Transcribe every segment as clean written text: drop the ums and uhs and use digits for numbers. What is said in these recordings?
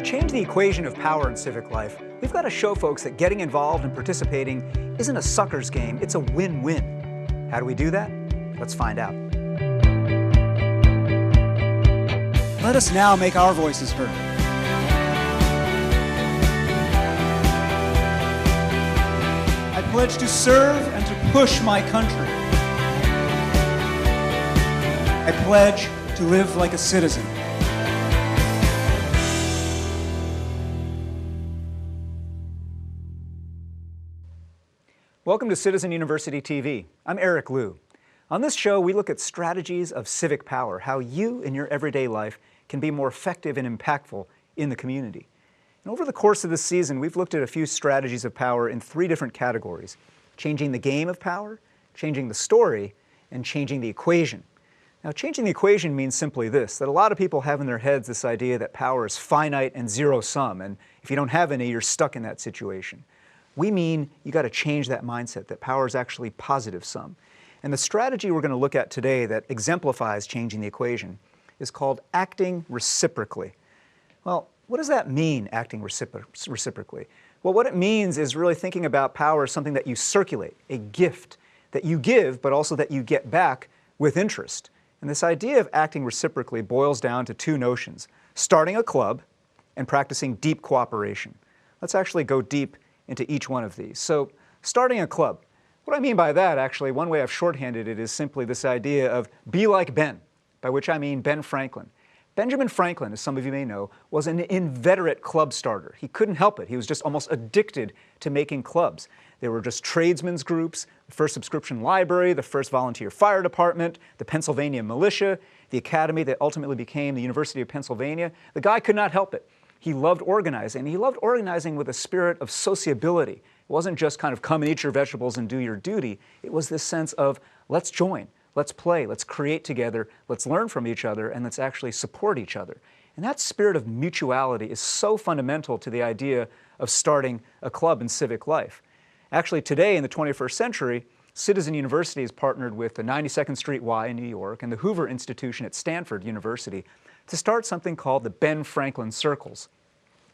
change the equation of power in civic life, we've got to show folks that getting involved and participating isn't a sucker's game, it's a win-win. How do we do that? Let's find out. Let us now make our voices heard. I pledge to serve and to push my country. I pledge to live like a citizen. Welcome to Citizen University TV. I'm Eric Liu. On this show, we look at strategies of civic power, how you in your everyday life can be more effective and impactful in the community. And over the course of this season, we've looked at a few strategies of power in 3 different categories: changing the game of power, changing the story, and changing the equation. Now, changing the equation means simply this, that a lot of people have in their heads this idea that power is finite and zero-sum, and if you don't have any, you're stuck in that situation. We mean you got to change that mindset, that power is actually positive sum. And the strategy we're going to look at today that exemplifies changing the equation is called acting reciprocally. Well, what does that mean, acting reciprocally? Well, what it means is really thinking about power as something that you circulate, a gift that you give, but also that you get back with interest. And this idea of acting reciprocally boils down to 2 notions: starting a club and practicing deep cooperation. Let's actually go deep into each one of these. So, starting a club. What I mean by that, actually, one way I've shorthanded it is simply this idea of be like Ben, by which I mean Ben Franklin. Benjamin Franklin, as some of you may know, was an inveterate club starter. He couldn't help it. He was just almost addicted to making clubs. There were just tradesmen's groups, the first subscription library, the first volunteer fire department, the Pennsylvania militia, the academy that ultimately became the University of Pennsylvania. The guy could not help it. He loved organizing, and he loved organizing with a spirit of sociability. It wasn't just kind of come and eat your vegetables and do your duty. It was this sense of let's join, let's play, let's create together, let's learn from each other, and let's actually support each other. And that spirit of mutuality is so fundamental to the idea of starting a club in civic life. Actually, today in the 21st century, Citizen University has partnered with the 92nd Street Y in New York and the Hoover Institution at Stanford University to start something called the Ben Franklin Circles.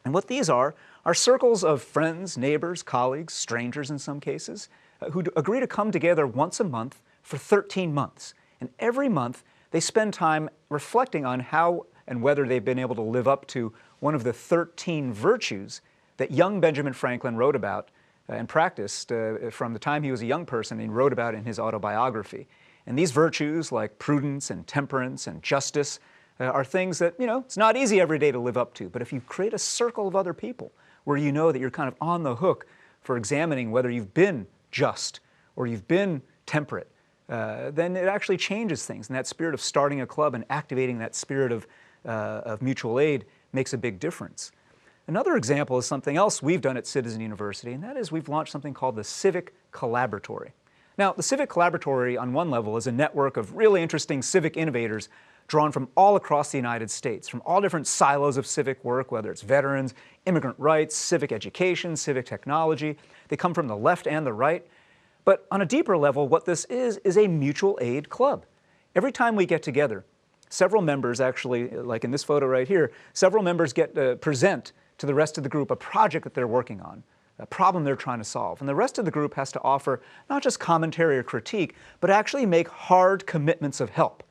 And what these are circles of friends, neighbors, colleagues, strangers in some cases, who agree to come together once a month for 13 months. And every month they spend time reflecting on how and whether they've been able to live up to one of the 13 virtues that young Benjamin Franklin wrote about and practiced from the time he was a young person, and he wrote about in his autobiography. And these virtues, like prudence and temperance and justice, are things that, it's not easy every day to live up to. But if you create a circle of other people where you know that you're kind of on the hook for examining whether you've been just or you've been temperate, then it actually changes things. And that spirit of starting a club and activating that spirit of mutual aid makes a big difference. Another example is something else we've done at Citizen University, and that is we've launched something called the Civic Collaboratory. Now, the Civic Collaboratory, on one level, is a network of really interesting civic innovators drawn from all across the United States, from all different silos of civic work, whether it's veterans, immigrant rights, civic education, civic technology. They come from the left and the right. But on a deeper level, what this is a mutual aid club. Every time we get together, several members actually, like in this photo right here, several members get present to the rest of the group a project that they're working on, a problem they're trying to solve. And the rest of the group has to offer not just commentary or critique, but actually make hard commitments of help.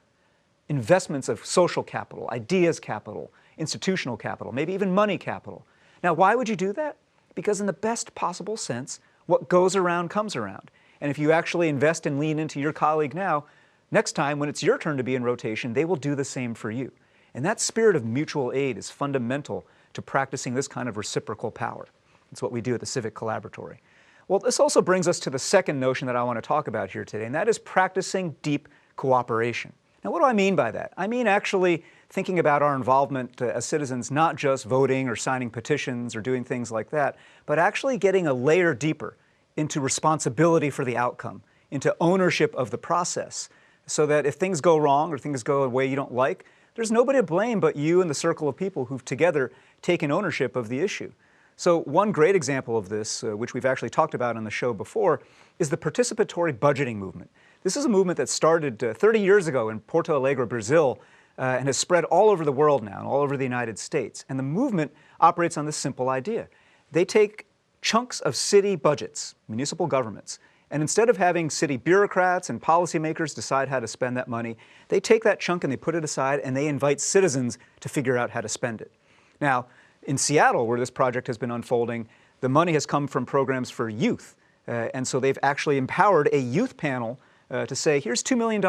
Investments of social capital, ideas capital, institutional capital, maybe even money capital. Now, why would you do that? Because in the best possible sense, what goes around comes around. And if you actually invest and lean into your colleague now, next time when it's your turn to be in rotation, they will do the same for you. And that spirit of mutual aid is fundamental to practicing this kind of reciprocal power. That's what we do at the Civic Collaboratory. Well, this also brings us to the second notion that I want to talk about here today, and that is practicing deep cooperation. Now, what do I mean by that? I mean actually thinking about our involvement as citizens, not just voting or signing petitions or doing things like that, but actually getting a layer deeper into responsibility for the outcome, into ownership of the process, so that if things go wrong or things go a way you don't like, there's nobody to blame but you and the circle of people who've together taken ownership of the issue. So one great example of this, which we've actually talked about on the show before, is the participatory budgeting movement. This is a movement that started 30 years ago in Porto Alegre, Brazil, and has spread all over the world now, and all over the United States. And the movement operates on this simple idea. They take chunks of city budgets, municipal governments, and instead of having city bureaucrats and policymakers decide how to spend that money, they take that chunk and they put it aside and they invite citizens to figure out how to spend it. Now, in Seattle, where this project has been unfolding, the money has come from programs for youth. And so they've actually empowered a youth panel to say, here's $2 million.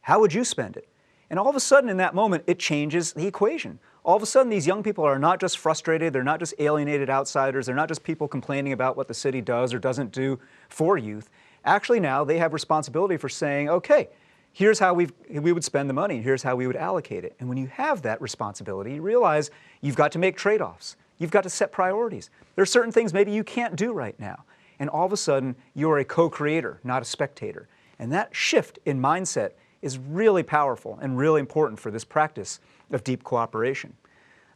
How would you spend it? And all of a sudden in that moment, it changes the equation. All of a sudden, these young people are not just frustrated, they're not just alienated outsiders, they're not just people complaining about what the city does or doesn't do for youth. Actually now, they have responsibility for saying, okay, here's how we would spend the money, here's how we would allocate it. And when you have that responsibility, you realize you've got to make trade-offs. You've got to set priorities. There are certain things maybe you can't do right now. And all of a sudden, you're a co-creator, not a spectator. And that shift in mindset is really powerful and really important for this practice of deep cooperation.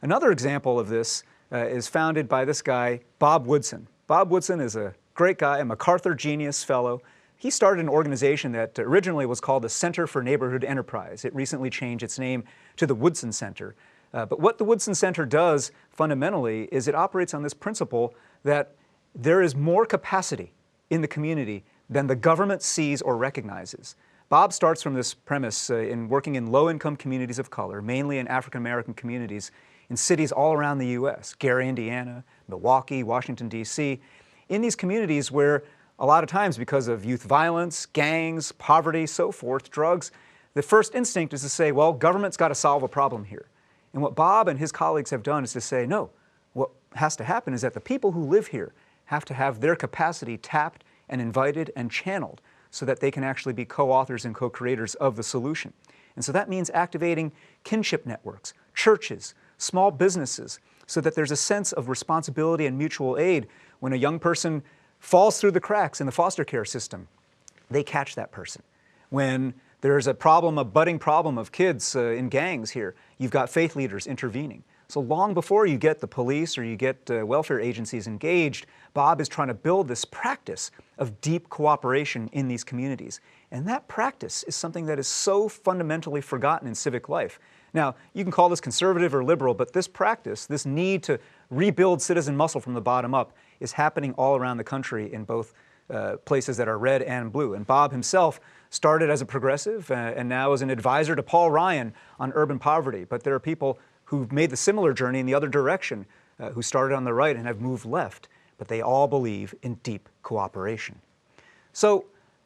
Another example of this is founded by this guy, Bob Woodson. Bob Woodson is a great guy, a MacArthur Genius Fellow. He started an organization that originally was called the Center for Neighborhood Enterprise. It recently changed its name to the Woodson Center. But what the Woodson Center does fundamentally is it operates on this principle that there is more capacity in the community than the government sees or recognizes. Bob starts from this premise in working in low-income communities of color, mainly in African-American communities, in cities all around the U.S., Gary, Indiana, Milwaukee, Washington, D.C., in these communities where a lot of times because of youth violence, gangs, poverty, so forth, drugs, the first instinct is to say, well, government's got to solve a problem here. And what Bob and his colleagues have done is to say, no, what has to happen is that the people who live here have to have their capacity tapped and invited and channeled so that they can actually be co-authors and co-creators of the solution. And so that means activating kinship networks, churches, small businesses, so that there's a sense of responsibility and mutual aid. When a young person falls through the cracks in the foster care system, they catch that person. When there's a problem, a budding problem of kids in gangs here, you've got faith leaders intervening. So long before you get the police or you get welfare agencies engaged, Bob is trying to build this practice of deep cooperation in these communities. And that practice is something that is so fundamentally forgotten in civic life. Now, you can call this conservative or liberal, but this practice, this need to rebuild citizen muscle from the bottom up, is happening all around the country in both places that are red and blue. And Bob himself started as a progressive and now is an advisor to Paul Ryan on urban poverty. But there are people who've made the similar journey in the other direction, who started on the right and have moved left, but they all believe in deep cooperation. So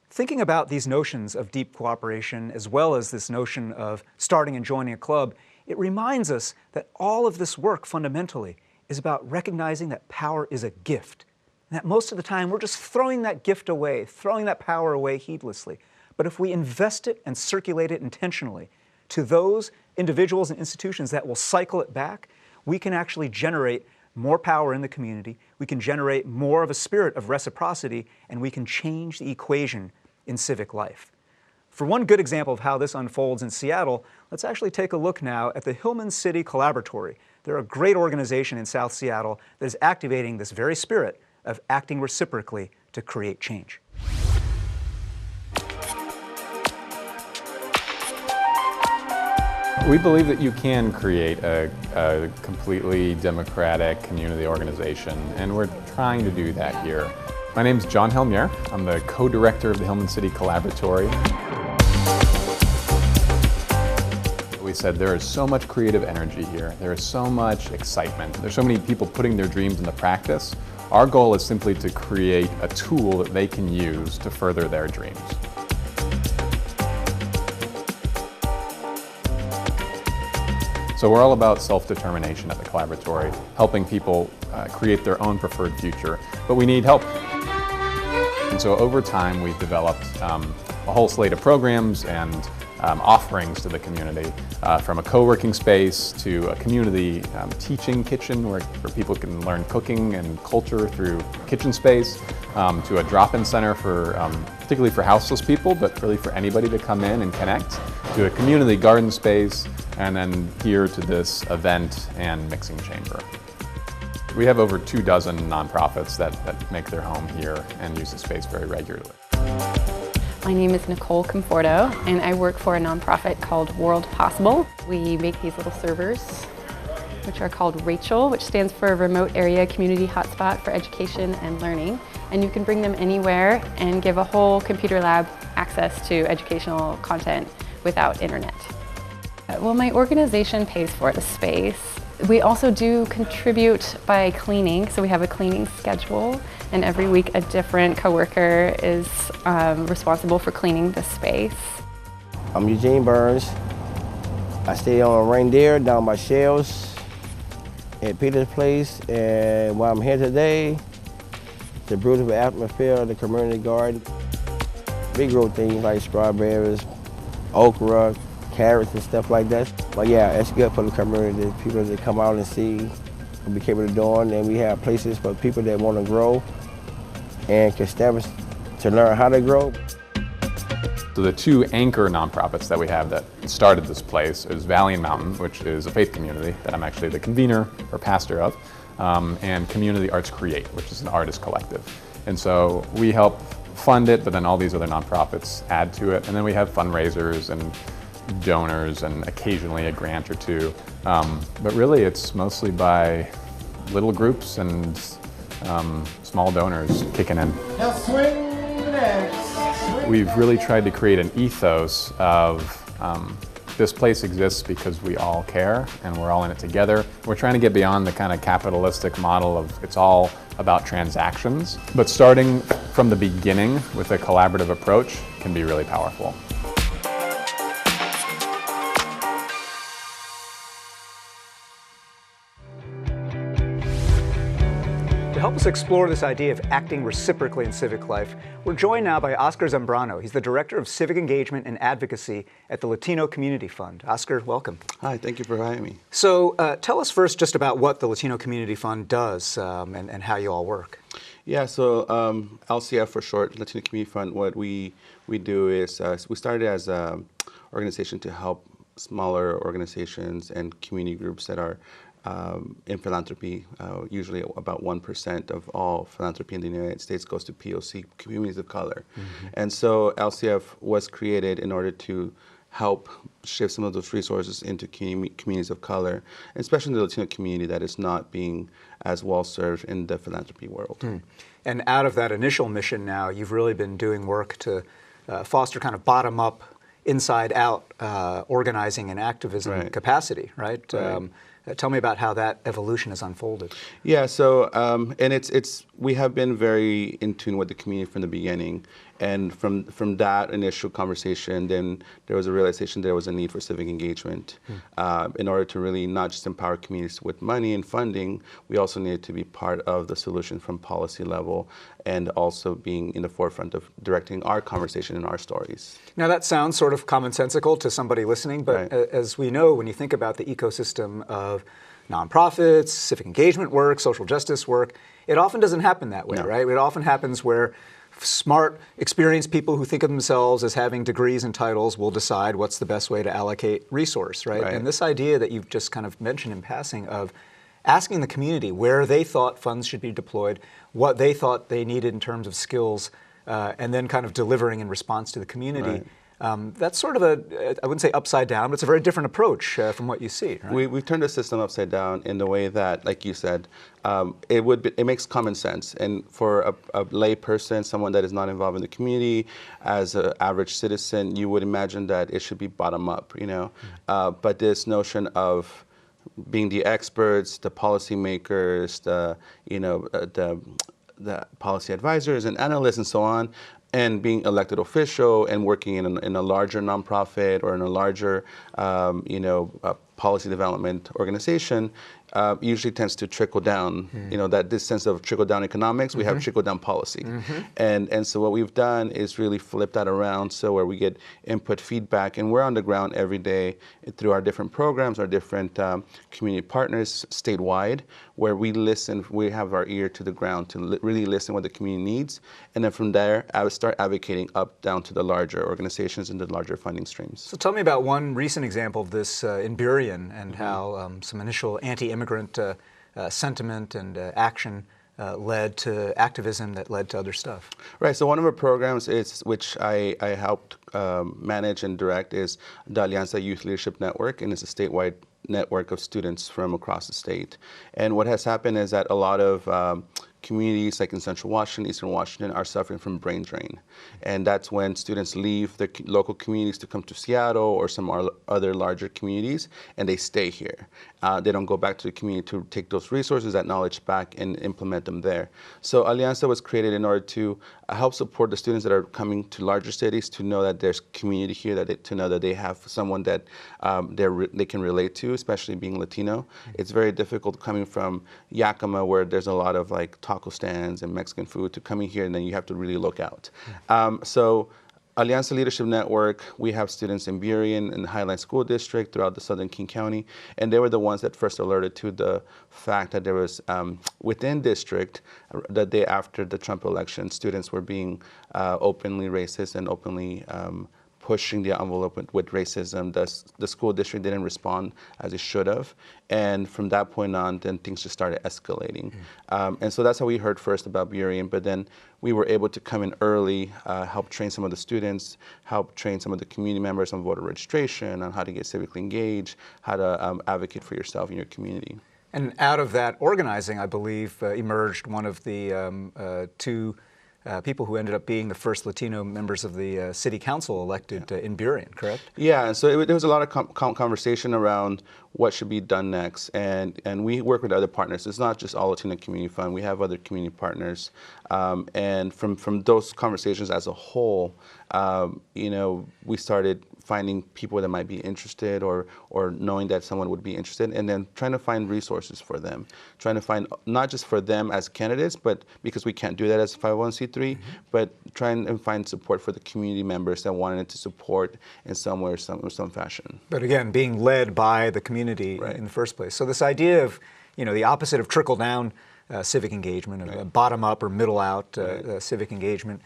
thinking about these notions of deep cooperation as well as this notion of starting and joining a club, it reminds us that all of this work fundamentally is about recognizing that power is a gift. And that most of the time we're just throwing that gift away, throwing that power away heedlessly. But if we invest it and circulate it intentionally to those individuals and institutions that will cycle it back, we can actually generate more power in the community, we can generate more of a spirit of reciprocity, and we can change the equation in civic life. For one good example of how this unfolds in Seattle, let's actually take a look now at the Hillman City Collaboratory. They're a great organization in South Seattle that is activating this very spirit of acting reciprocally to create change. We believe that you can create a completely democratic community organization, and we're trying to do that here. My name is John Helmier. I'm the co-director of the Hillman City Collaboratory. We said there is so much creative energy here. There is so much excitement. There's so many people putting their dreams into practice. Our goal is simply to create a tool that they can use to further their dreams. So we're all about self-determination at the Collaboratory, helping people create their own preferred future, but we need help. And so over time we've developed a whole slate of programs and offerings to the community, from a co-working space to a community teaching kitchen where people can learn cooking and culture through kitchen space, to a drop-in center for particularly for houseless people, but really for anybody to come in and connect, to a community garden space, and then here to this event and mixing chamber. We have over 24 nonprofits that make their home here and use the space very regularly. My name is Nicole Conforto, and I work for a nonprofit called World Possible. We make these little servers, which are called Rachel, which stands for Remote Area Community Hotspot for Education and Learning. And you can bring them anywhere and give a whole computer lab access to educational content without internet. Well, my organization pays for the space. We also do contribute by cleaning, so we have a cleaning schedule, and every week a different coworker is responsible for cleaning the space. I'm Eugene Burns. I stay on Reindeer down by Shells at Peter's Place, and while I'm here today, the beautiful atmosphere of the community garden. We grow things like strawberries, okra, carrots and stuff like that. But yeah, it's good for the community, people that come out and see what we able to do, and we have places for people that want to grow and can establish to learn how to grow. So the two anchor nonprofits that we have that started this place is Valley and Mountain, which is a faith community that I'm actually the convener or pastor of, and Community Arts Create, which is an artist collective. And so we help fund it, but then all these other nonprofits add to it. And then we have fundraisers and donors and occasionally a grant or two. But really it's mostly by little groups and small donors kicking in. Now swing next. We've really tried to create an ethos of this place exists because we all care and we're all in it together. We're trying to get beyond the kind of capitalistic model of it's all about transactions. But starting from the beginning with a collaborative approach can be really powerful. To help us explore this idea of acting reciprocally in civic life, we're joined now by Oskar Zambrano. He's the Director of Civic Engagement and Advocacy at the Latino Community Fund. Oskar, welcome. Hi, thank you for having me. So tell us first just about what the Latino Community Fund does and how you all work. Yeah, so LCF for short, Latino Community Fund, what we do is we started as an organization to help smaller organizations and community groups that are in philanthropy. Usually about 1% of all philanthropy in the United States goes to POC, communities of color. Mm-hmm. And so LCF was created in order to help shift some of those resources into communities of color, especially the Latino community that is not being as well served in the philanthropy world. Mm. And out of that initial mission now, you've really been doing work to foster kind of bottom-up, inside-out organizing and activism capacity, right? Tell me about how that evolution has unfolded. Yeah, so and we have been very in tune with the community from the beginning, and from that initial conversation, then there was a realization there was a need for civic engagement. In order to really not just empower communities with money and funding, we also needed to be part of the solution from policy level, and also being in the forefront of directing our conversation and our stories. Now that sounds sort of commonsensical to somebody listening, but as we know, when you think about the ecosystem of nonprofits, civic engagement work, social justice work, it often doesn't happen that way, right? It often happens where smart, experienced people who think of themselves as having degrees and titles will decide what's the best way to allocate resource, right? And this idea that you've just kind of mentioned in passing of asking the community where they thought funds should be deployed, what they thought they needed in terms of skills, and then kind of delivering in response to the community. That's sort of I wouldn't say upside down, but it's a very different approach from what you see. Right? We've turned the system upside down in the way that, like you said, it makes common sense. And for a lay person, someone that is not involved in the community, as an average citizen, you would imagine that it should be bottom up, you know. But this notion of being the experts, the policymakers, the policy advisors and analysts and so on, and being elected official and working in a larger nonprofit or in a larger, policy development organization, usually tends to trickle down. You know, that this sense of trickle down economics, we have trickle down policy, and so what we've done is really flip that around, so where we get input, feedback, and we're on the ground every day through our different programs, our different community partners statewide, where we listen. We have our ear to the ground to really listen what the community needs, and then from there, I would start advocating up down to the larger organizations and the larger funding streams. So tell me about one recent example of this in Burien, and how some initial anti-immigrant sentiment and action led to activism that led to other stuff. Right. So one of our programs is, which I helped manage and direct, is the Alianza Youth Leadership Network, and it's a statewide network of students from across the state. And what has happened is that a lot of communities like in Central Washington, Eastern Washington are suffering from brain drain. And that's when students leave their local communities to come to Seattle or some other larger communities, and they stay here. They don't go back to the community to take those resources, that knowledge back and implement them there. So Alianza was created in order to help support the students that are coming to larger cities to know that there's community here, to know that they have someone that they can relate to, especially being Latino. It's very difficult coming from Yakima, where there's a lot of like taco stands and Mexican food, to coming here, and then you have to really look out. So Alianza Leadership Network, we have students in Burien and the Highline School District throughout the Southern King County, and they were the ones that first alerted to the fact that there was, within district, the day after the Trump election, students were being openly racist and openly pushing the envelope with racism. The school district didn't respond as it should have. And from that point on, then things just started escalating. And so that's how we heard first about Burien, but then we were able to come in early, help train some of the students, help train some of the community members on voter registration, on how to get civically engaged, how to advocate for yourself in your community. And out of that organizing, I believe, emerged one of the two people who ended up being the first Latino members of the city council elected in Burien, correct? Yeah, and so there was a lot of conversation around what should be done next, and we work with other partners. It's not just all Latino Community Fund. We have other community partners, and from those conversations as a whole, we started finding people that might be interested, or knowing that someone would be interested, and then trying to find resources for them. Trying to find, not just for them as candidates, but because we can't do that as a 501c3, but trying and find support for the community members that wanted to support in some way or some fashion. But again, being led by the community in the first place. So this idea of, the opposite of trickle-down civic engagement, bottom-up or middle-out civic engagement,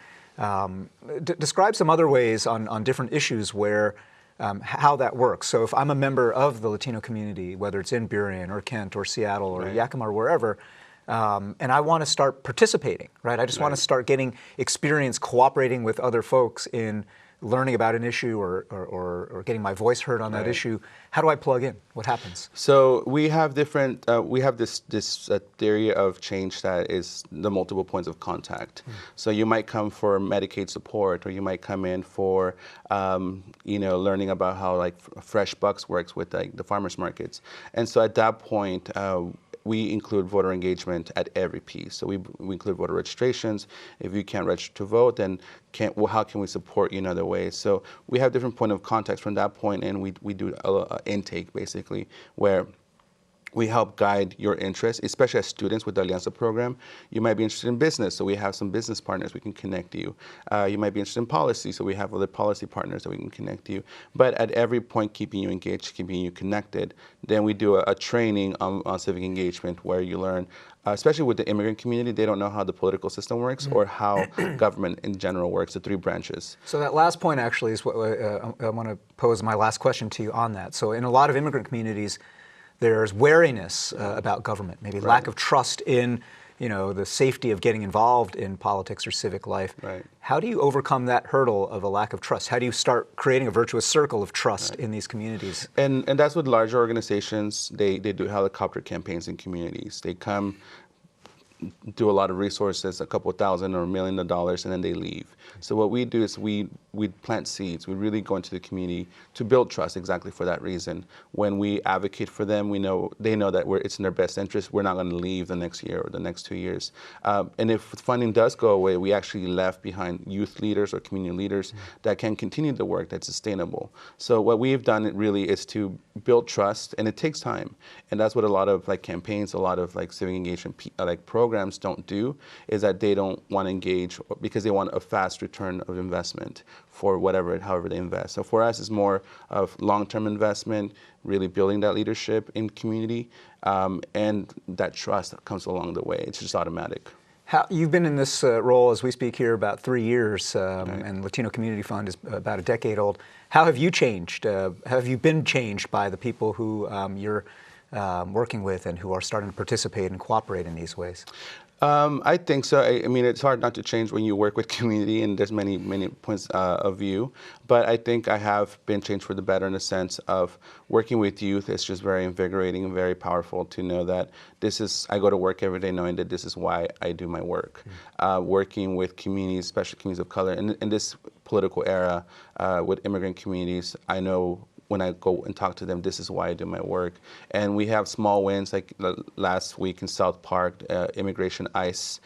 describe some other ways on different issues where how that works. So if I'm a member of the Latino community, whether it's in Burien or Kent or Seattle or Yakima or wherever, and I want to start participating, right? I just want to start getting experience cooperating with other folks in learning about an issue or getting my voice heard on that issue. How do I plug in? What happens? So we have different, we have this theory of change that is the multiple points of contact. So you might come for Medicaid support, or you might come in for, learning about how like Fresh Bucks works with like the farmers markets. And so at that point, we include voter engagement at every piece. So we include voter registrations. If you can't register to vote, then how can we support you in other ways? So we have different point of contacts from that point, and we do an intake basically, where we help guide your interests, especially as students with the Alianza program. You might be interested in business, so we have some business partners we can connect you. You might be interested in policy, so we have other policy partners that we can connect you. But at every point, keeping you engaged, keeping you connected. Then we do a training on civic engagement, where you learn, especially with the immigrant community, they don't know how the political system works or how government in general works, the three branches. So that last point actually is what I want to pose my last question to you on that. So in a lot of immigrant communities, there's wariness about government, maybe lack of trust in, the safety of getting involved in politics or civic life. How do you overcome that hurdle of a lack of trust? How do you start creating a virtuous circle of trust in these communities? And that's with larger organizations. They do helicopter campaigns in communities. They come, do a lot of resources, a couple $1,000 or $1 million, and then they leave. So what we do is we plant seeds. We really go into the community to build trust, exactly for that reason. When we advocate for them, they know that it's in their best interest. We're not going to leave the next year or the next 2 years. And if funding does go away, we actually left behind youth leaders or community leaders that can continue the work that's sustainable. So what we've done really is to build trust, and it takes time. And that's what a lot of campaigns, a lot of civic engagement programs don't do, is that they don't want to engage because they want a fast return of investment for however they invest. So for us, it's more of long-term investment, really building that leadership in community, and that trust that comes along the way. It's just automatic. You've been in this role as we speak here about 3 years, and Latino Community Fund is about a decade old. How have you changed? Have you been changed by the people who you're working with and who are starting to participate and cooperate in these ways? I think so. I mean, it's hard not to change when you work with community, and there's many points of view. But I think I have been changed for the better in the sense of working with youth. It's just very invigorating and very powerful to know that I go to work every day knowing that this is why I do my work. Working with communities, especially communities of color, in this political era, with immigrant communities, I know when I go and talk to them, this is why I do my work. And we have small wins, like last week in South Park, Immigration ICE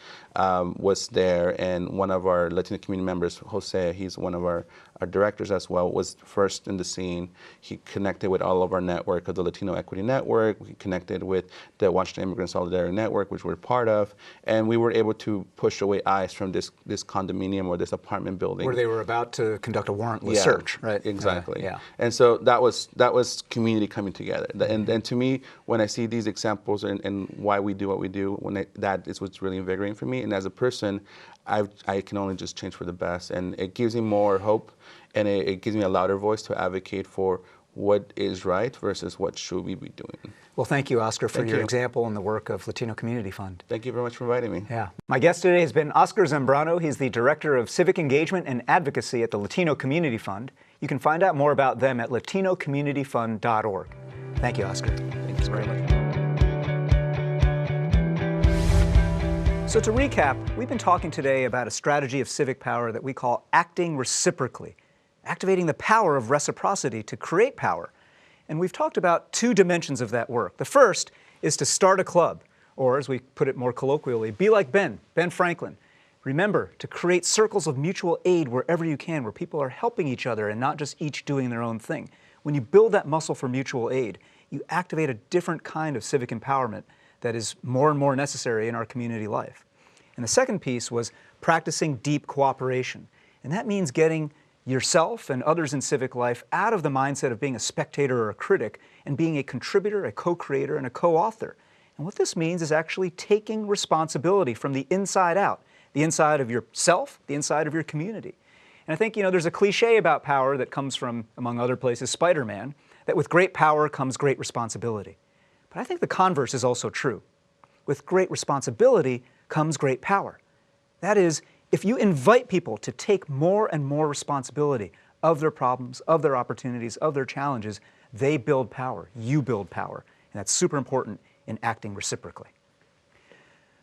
was there, and one of our Latino community members, Jose, he's one of our directors as well, was first in the scene. He connected with all of our network of the Latino Equity Network. We connected with the Washington Immigrant Solidarity Network, which we're part of, and we were able to push away ICE from this condominium or this apartment building. Where they were about to conduct a warrantless search, right? Exactly. Yeah. And so that was community coming together. And to me, when I see these examples and why we do what we do, that is what's really invigorating for me. And as a person, I can only just change for the best. And it gives me more hope, and it gives me a louder voice to advocate for what is right versus what should we be doing. Well, thank you, Oskar, for Thank your you. example and the work of Latino Community Fund. Thank you very much for inviting me. Yeah. My guest today has been Oskar Zambrano. He's the Director of Civic Engagement and Advocacy at the Latino Community Fund. You can find out more about them at latinocommunityfund.org. Thank you, Oskar. Thanks very much. So to recap, we've been talking today about a strategy of civic power that we call acting reciprocally, activating the power of reciprocity to create power. And we've talked about two dimensions of that work. The first is to start a club, or as we put it more colloquially, be like Ben Franklin. Remember to create circles of mutual aid wherever you can, where people are helping each other and not just each doing their own thing. When you build that muscle for mutual aid, you activate a different kind of civic empowerment that is more and more necessary in our community life. And the second piece was practicing deep cooperation. And that means getting yourself and others in civic life out of the mindset of being a spectator or a critic and being a contributor, a co-creator, and a co-author. And what this means is actually taking responsibility from the inside out, the inside of yourself, the inside of your community. And I think, there's a cliche about power that comes from, among other places, Spider-Man, that with great power comes great responsibility. But I think the converse is also true. With great responsibility comes great power. That is, if you invite people to take more and more responsibility of their problems, of their opportunities, of their challenges, they build power. You build power. And that's super important in acting reciprocally.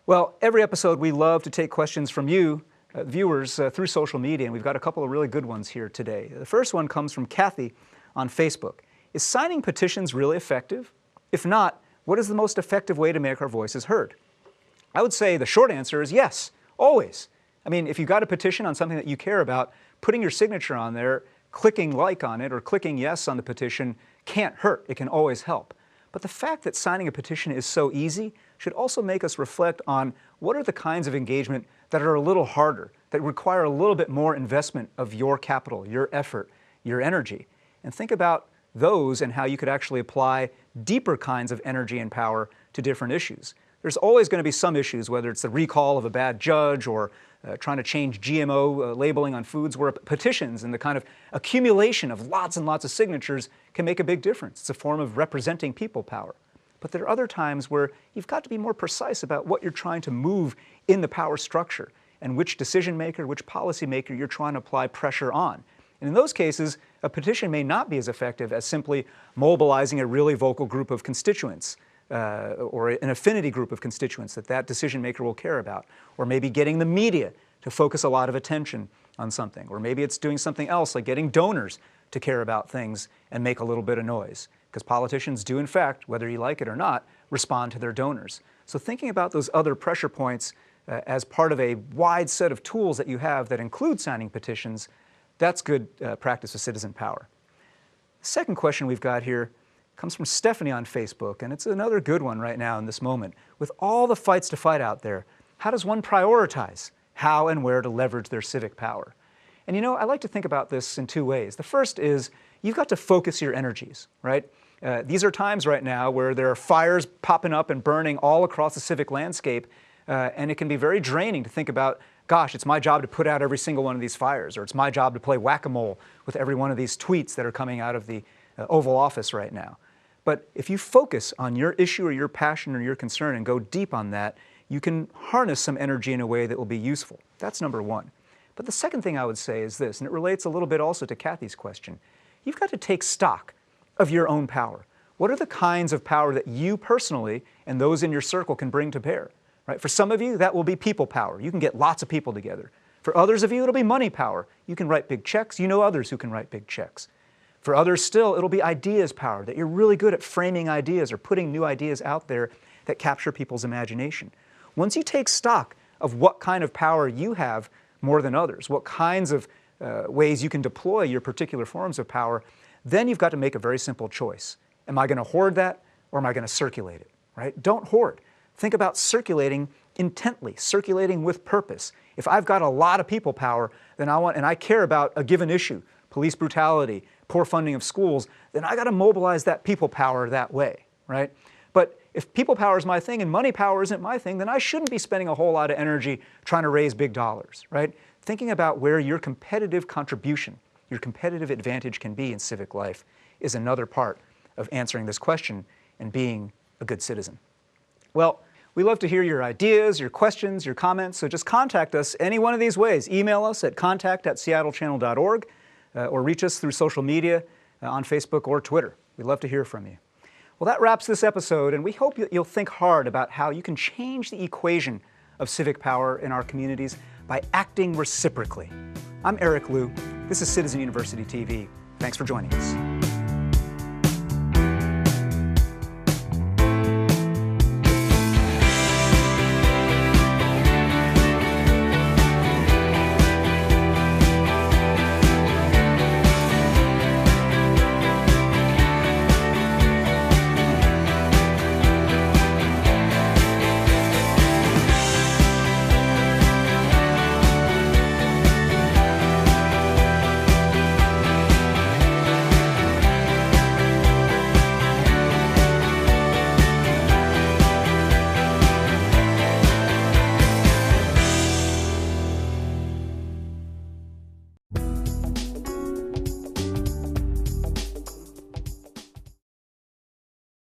Well, every episode we love to take questions from you, viewers, through social media, and we've got a couple of really good ones here today. The first one comes from Kathy on Facebook. Is signing petitions really effective? If not, what is the most effective way to make our voices heard? I would say the short answer is yes, always. I mean, if you got a petition on something that you care about, putting your signature on there, clicking like on it, or clicking yes on the petition can't hurt. It can always help. But the fact that signing a petition is so easy should also make us reflect on what are the kinds of engagement that are a little harder, that require a little bit more investment of your capital, your effort, your energy. And think about those and how you could actually apply deeper kinds of energy and power to different issues. There's always going to be some issues, whether it's the recall of a bad judge or trying to change GMO labeling on foods, where petitions and the kind of accumulation of lots and lots of signatures can make a big difference. It's a form of representing people power. But there are other times where you've got to be more precise about what you're trying to move in the power structure and which decision maker, which policy maker you're trying to apply pressure on. And in those cases, a petition may not be as effective as simply mobilizing a really vocal group of constituents or an affinity group of constituents that decision maker will care about, or maybe getting the media to focus a lot of attention on something, or maybe it's doing something else like getting donors to care about things and make a little bit of noise, because politicians do in fact, whether you like it or not, respond to their donors. So thinking about those other pressure points as part of a wide set of tools that you have that include signing petitions, that's good practice of citizen power. The second question we've got here comes from Stephanie on Facebook, and it's another good one right now in this moment. With all the fights to fight out there, how does one prioritize how and where to leverage their civic power? And I like to think about this in two ways. The first is you've got to focus your energies, right? These are times right now where there are fires popping up and burning all across the civic landscape, and it can be very draining to think about, gosh, it's my job to put out every single one of these fires, or it's my job to play whack-a-mole with every one of these tweets that are coming out of the Oval Office right now. But if you focus on your issue or your passion or your concern and go deep on that, you can harness some energy in a way that will be useful. That's number one. But the second thing I would say is this, and it relates a little bit also to Kathy's question. You've got to take stock of your own power. What are the kinds of power that you personally and those in your circle can bring to bear? Right? For some of you, that will be people power. You can get lots of people together. For others of you, it'll be money power. You can write big checks. You know others who can write big checks. For others still, it'll be ideas power, that you're really good at framing ideas or putting new ideas out there that capture people's imagination. Once you take stock of what kind of power you have more than others, what kinds of ways you can deploy your particular forms of power, then you've got to make a very simple choice. Am I going to hoard that or am I going to circulate it? Right? Don't hoard. Think about circulating intently, circulating with purpose. If I've got a lot of people power, then I care about a given issue, police brutality, poor funding of schools, then I got to mobilize that people power that way, right? But if people power is my thing and money power isn't my thing, then I shouldn't be spending a whole lot of energy trying to raise big dollars, right? Thinking about where your competitive contribution, your competitive advantage can be in civic life is another part of answering this question and being a good citizen. Well, we love to hear your ideas, your questions, your comments, so just contact us any one of these ways. Email us at contact@seattlechannel.org or reach us through social media on Facebook or Twitter. We'd love to hear from you. Well, that wraps this episode, and we hope you'll think hard about how you can change the equation of civic power in our communities by acting reciprocally. I'm Eric Liu. This is Citizen University TV. Thanks for joining us.